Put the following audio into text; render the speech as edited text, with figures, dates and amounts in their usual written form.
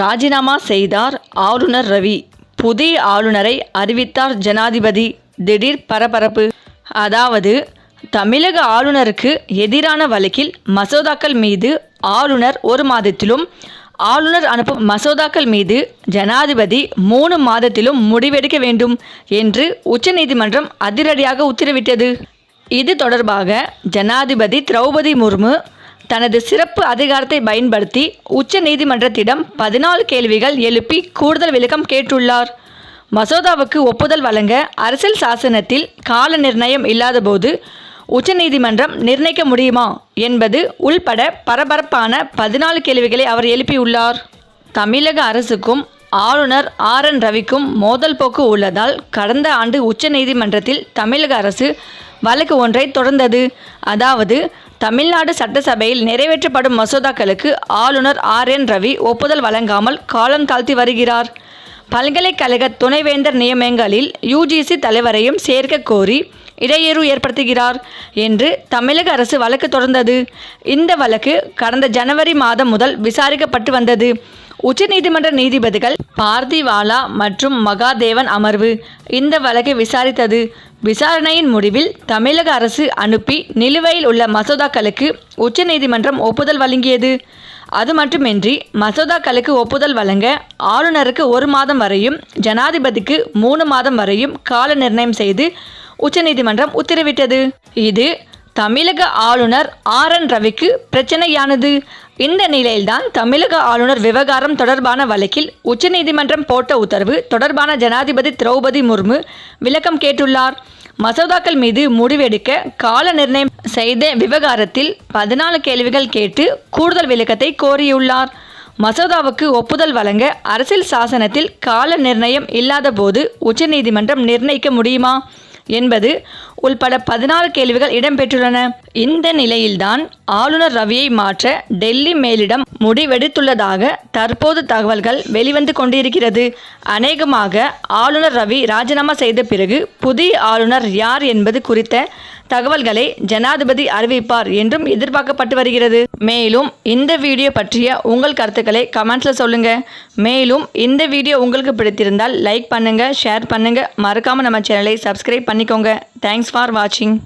ராஜினாமா செய்தார் ஆளுநர் ரவி. புதிய ஆளுநரை அறிவித்தார் ஜனாதிபதி. திடீர் பரபரப்பு. அதாவது, தமிழக ஆளுநருக்கு எதிரான வழக்கில் மசோதாக்கள் மீது ஆளுநர் 1 மாதத்திலும், ஆளுநர் அனுப்பும் மசோதாக்கள் மீது ஜனாதிபதி 3 மாதத்திலும் முடிவெடுக்க வேண்டும் என்று உச்சநீதிமன்றம் அதிரடியாக உத்தரவிட்டது. இது தொடர்பாக ஜனாதிபதி திரௌபதி முர்மு தனது சிறப்பு அதிகாரத்தை பயன்படுத்தி உச்ச நீதிமன்றத்திடம் 14 கேள்விகள் எழுப்பி கூடுதல் விளக்கம் கேட்டுள்ளார். மசோதாவுக்கு ஒப்புதல் வழங்க அரசியல் சாசனத்தில் கால நிர்ணயம் இல்லாதபோது உச்சநீதிமன்றம் நிர்ணயிக்க முடியுமா என்பது உள்பட பரபரப்பான 14 கேள்விகளை அவர் எழுப்பியுள்ளார். தமிழக அரசுக்கும் ஆளுநர் RN ரவிக்கும் மோதல் போக்கு உள்ளதால் கடந்த ஆண்டு உச்சநீதிமன்றத்தில் தமிழக அரசு வழக்கு ஒன்றை தொடர்ந்தது. அதாவது, தமிழ்நாடு சட்டசபையில் நிறைவேற்றப்படும் மசோதாக்களுக்கு ஆளுநர் RN ரவி ஒப்புதல் வழங்காமல் காலம் தாழ்த்தி வருகிறார். பல்கலைக்கழக துணைவேந்தர் நியமனங்களில் UGC தலைவரையும் சேர்க்க கோரி இடையூறு ஏற்படுத்துகிறார் என்று தமிழக அரசு வழக்கு தொடர்ந்தது. இந்த வழக்கு கடந்த ஜனவரி மாதம் முதல் விசாரிக்கப்பட்டு வந்தது. உச்சநீதிமன்ற நீதிபதிகள் பார்திவாலா மற்றும் மகாதேவன் அமர்வு இந்த வழக்கை விசாரித்தது. விசாரணையின் முடிவில் தமிழக அரசு அனுப்பி நிலுவையில் உள்ள மசோதாக்களுக்கு உச்சநீதிமன்றம் ஒப்புதல் வழங்கியது. அது மட்டுமின்றி மசோதாக்களுக்கு ஒப்புதல் வழங்க ஆளுநருக்கு 1 மாதம் வரையும், ஜனாதிபதிக்கு 3 மாதம் வரையும் கால நிர்ணயம் செய்து உச்சநீதிமன்றம் உத்தரவிட்டது. இது தமிழக ஆளுநர் RN ரவிக்கு பிரச்சனையானது. இந்த நிலையில்தான் தமிழக ஆளுநர் விவகாரம் தொடர்பான வழக்கில் உச்சநீதிமன்றம் போட்ட உத்தரவு தொடர்பான ஜனாதிபதி திரௌபதி முர்மு விளக்கம் கேட்டுள்ளார். மசோதாக்கள் மீது முடிவெடுக்க கால நிர்ணயம் செய்த விவகாரத்தில் 14 கேள்விகள் கேட்டு கூடுதல் விளக்கத்தை கோரியுள்ளார். மசோதாவுக்கு ஒப்புதல் வழங்க அரசியல் சாசனத்தில் கால நிர்ணயம் இல்லாத போது உச்சநீதிமன்றம் நிர்ணயிக்க முடியுமா என்பது உள்பட 14 கேள்விகள் இடம்பெற்றுள்ளன. இந்த நிலையில்தான் ஆளுநர் ரவியை மாற்ற டெல்லி மேலிடம் முடிவெடுத்துள்ளதாக தற்போது தகவல்கள் வெளிவந்து கொண்டிருக்கிறது. அநேகமாக ஆளுநர் ரவி ராஜினாமா செய்த பிறகு புதிய ஆளுநர் யார் என்பது குறித்த தகவல்களை ஜனாதிபதி அறிவிப்பார் என்றும் எதிர்பார்க்கப்பட்டு வருகிறது. மேலும் இந்த வீடியோ பற்றிய உங்கள் கருத்துக்களை கமெண்ட்ஸில் சொல்லுங்கள். மேலும் இந்த வீடியோ உங்களுக்கு பிடித்திருந்தால் லைக் பண்ணுங்கள், ஷேர் பண்ணுங்கள். மறக்காமல் நம்ம சேனலை சப்ஸ்கிரைப் பண்ணிக்கோங்க. தேங்க்ஸ் ஃபார் வாட்சிங்.